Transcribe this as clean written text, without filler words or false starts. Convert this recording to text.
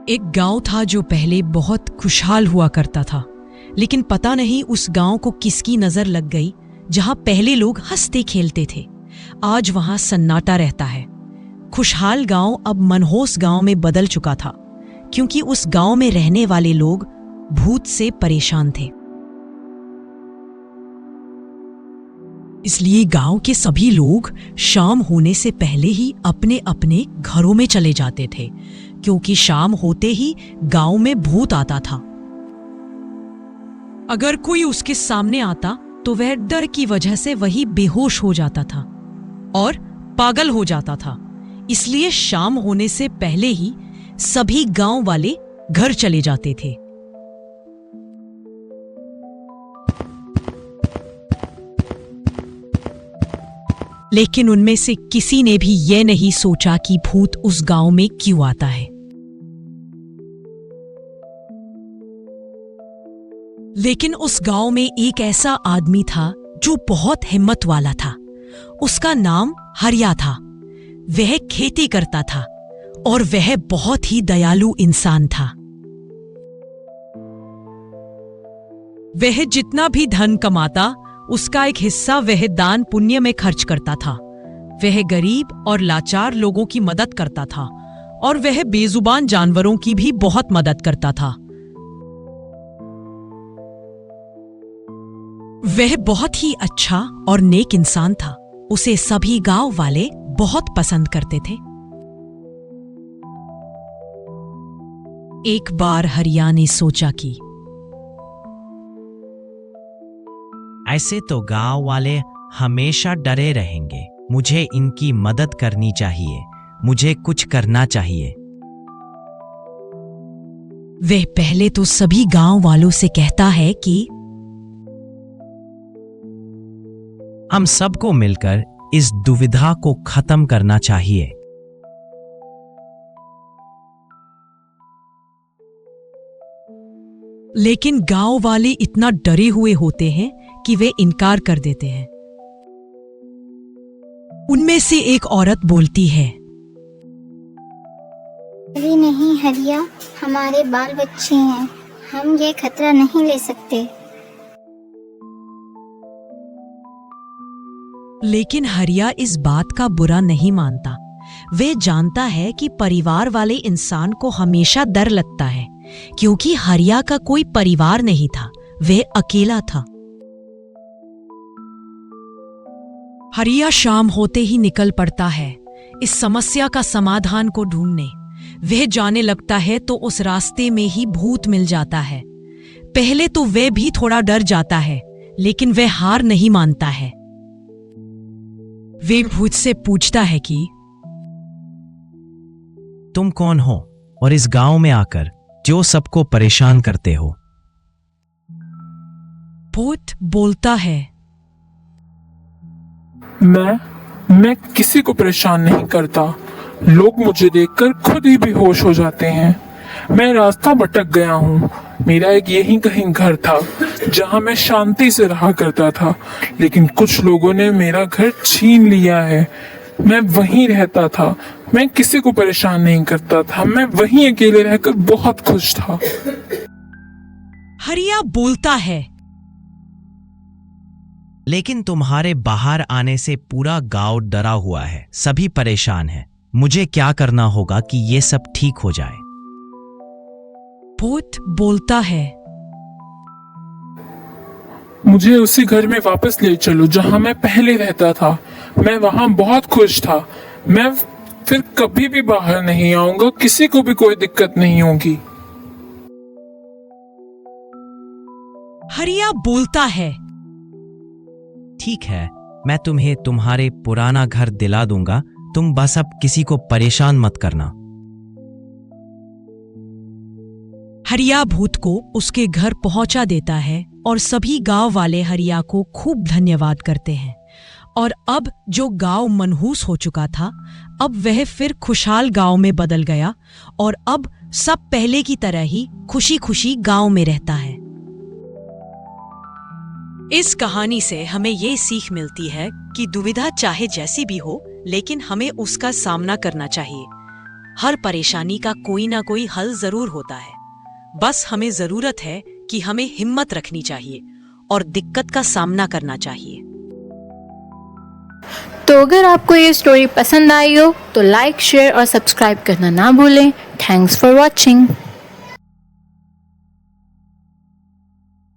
एक गांव था जो पहले बहुत खुशहाल हुआ करता था, लेकिन पता नहीं उस गांव को किसकी नजर लग गई। जहां पहले लोग हंसते खेलते थे, आज वहां सन्नाटा रहता है। खुशहाल गांव अब मनहूस गांव में बदल चुका था, क्योंकि उस गांव में रहने वाले लोग भूत से परेशान थे। इसलिए गांव के सभी लोग शाम होने से पहले ही अपने अपने घरों में चले जाते थे, क्योंकि शाम होते ही गांव में भूत आता था। अगर कोई उसके सामने आता तो वह डर की वजह से वही बेहोश हो जाता था और पागल हो जाता था। इसलिए शाम होने से पहले ही सभी गांव वाले घर चले जाते थे। लेकिन उनमें से किसी ने भी यह नहीं सोचा कि भूत उस गांव में क्यों आता है। लेकिन उस गांव में एक ऐसा आदमी था जो बहुत हिम्मत वाला था। उसका नाम हरिया था। वह खेती करता था और वह बहुत ही दयालु इंसान था। वह जितना भी धन कमाता, उसका एक हिस्सा वह दान पुण्य में खर्च करता था। वह गरीब और लाचार लोगों की मदद करता था और वह बेजुबान जानवरों की भी बहुत मदद करता था। वह बहुत ही अच्छा और नेक इंसान था। उसे सभी गांव वाले बहुत पसंद करते थे। एक बार हरिया ने सोचा कि ऐसे तो गांव वाले हमेशा डरे रहेंगे। मुझे इनकी मदद करनी चाहिए। मुझे कुछ करना चाहिए। वह पहले तो सभी गांव वालों से कहता है कि हम सबको मिलकर इस दुविधा को खत्म करना चाहिए। लेकिन गांव वाले इतना डरे हुए होते हैं कि वे इनकार कर देते हैं। उनमें से एक औरत बोलती है, अरे नहीं हरिया, हमारे बाल बच्चे हैं, हम ये खतरा नहीं ले सकते। लेकिन हरिया इस बात का बुरा नहीं मानता। वे जानता है कि परिवार वाले इंसान को हमेशा डर लगता है, क्योंकि हरिया का कोई परिवार नहीं था। वह अकेला था। हरिया शाम होते ही निकल पड़ता है इस समस्या का समाधान को ढूंढने। वह जाने लगता है तो उस रास्ते में ही भूत मिल जाता है। पहले तो वह भी थोड़ा डर जाता है, लेकिन वह हार नहीं मानता है। वे भूत से पूछता है कि तुम कौन हो और इस गांव में आकर जो सबको परेशान करते हो? भूत बोलता है, मैं किसी को परेशान नहीं करता। लोग मुझे देखकर खुद ही बेहोश हो जाते हैं। मैं रास्ता भटक गया हूँ। मेरा एक यही कहीं घर था जहाँ मैं शांति से रहा करता था, लेकिन कुछ लोगों ने मेरा घर छीन लिया है। मैं वहीं रहता था। मैं किसी को परेशान नहीं करता था। मैं वहीं अकेले रहकर बहुत खुश था। हरिया बोलता है, लेकिन तुम्हारे बाहर आने से पूरा गांव डरा हुआ है। सभी परेशान हैं। मुझे क्या करना होगा कि ये सब ठीक हो जाए? भूत बोलता है, मुझे उसी घर में वापस ले चलो जहां मैं पहले रहता था। मैं वहां बहुत खुश था। मैं फिर कभी भी बाहर नहीं आऊंगा। किसी को भी कोई दिक्कत नहीं होगी। हरिया बोलता है, ठीक है, मैं तुम्हें तुम्हारे पुराना घर दिला दूंगा। तुम बस अब किसी को परेशान मत करना। हरिया भूत को उसके घर पहुंचा देता है और सभी गांव वाले हरिया को खूब धन्यवाद करते हैं। और अब जो गांव मनहूस हो चुका था, अब वह फिर खुशहाल गांव में बदल गया और अब सब पहले की तरह ही खुशी खुशी गांव में रहता है। इस कहानी से हमें ये सीख मिलती है कि दुविधा चाहे जैसी भी हो, लेकिन हमें उसका सामना करना चाहिए। हर परेशानी का कोई ना कोई हल जरूर होता है। बस हमें जरूरत है कि हमें हिम्मत रखनी चाहिए और दिक्कत का सामना करना चाहिए। तो अगर आपको ये स्टोरी पसंद आई हो तो लाइक, शेयर और सब्सक्राइब करना ना भूलें। Thanks for watching.